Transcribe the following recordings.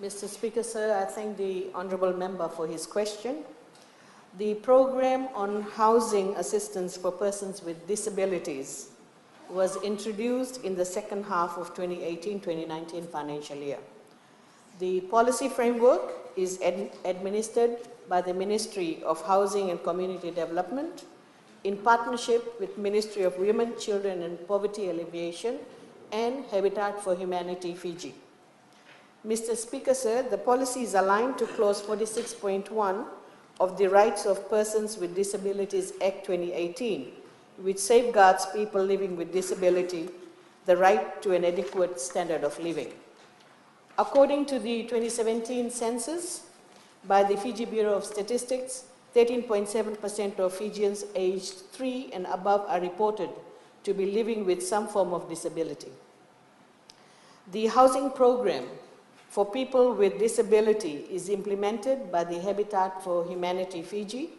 Mr. Speaker, sir, I thank the Honourable Member for his question. The program on housing assistance for persons with disabilities was introduced in the second half of 2018-2019 financial year. The policy framework is administered by the Ministry of Housing and Community Development in partnership with Ministry of Women, Children and Poverty Alleviation and Habitat for Humanity, Fiji. Mr. Speaker, sir, the policy is aligned to Clause 46.1 of the Rights of Persons with Disabilities Act 2018, which safeguards people living with disability the right to an adequate standard of living. According to the 2017 census by the Fiji Bureau of Statistics, 13.7% of Fijians aged 3 and above are reported to be living with some form of disability. The housing program for people with disability is implemented by the Habitat for Humanity Fiji,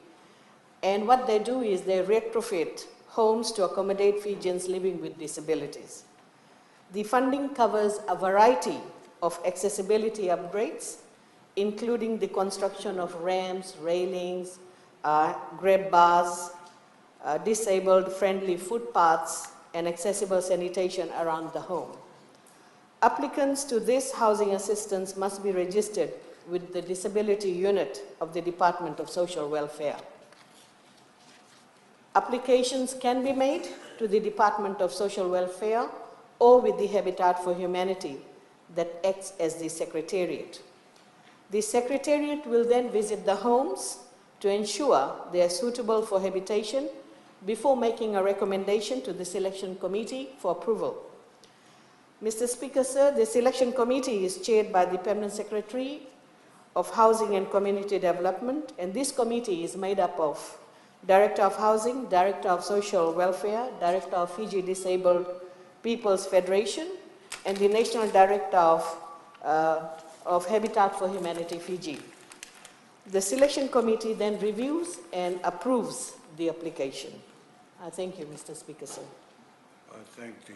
and what they do is they retrofit homes to accommodate Fijians living with disabilities. The funding covers a variety of accessibility upgrades, including the construction of ramps, railings, grab bars, disabled-friendly footpaths, and accessible sanitation around the home. Applicants to this housing assistance must be registered with the Disability Unit of the Department of Social Welfare. Applications can be made to the Department of Social Welfare or with the Habitat for Humanity that acts as the Secretariat. The Secretariat will then visit the homes to ensure they are suitable for habitation before making a recommendation to the Selection Committee for approval. Mr. Speaker, sir, the Selection Committee is chaired by the Permanent Secretary of Housing and Community Development, and this committee is made up of Director of Housing, Director of Social Welfare, Director of Fiji Disabled People's Federation, and the National Director of Habitat for Humanity Fiji. The Selection Committee then reviews and approves the application. I thank you, Mr. Speaker, sir. I thank the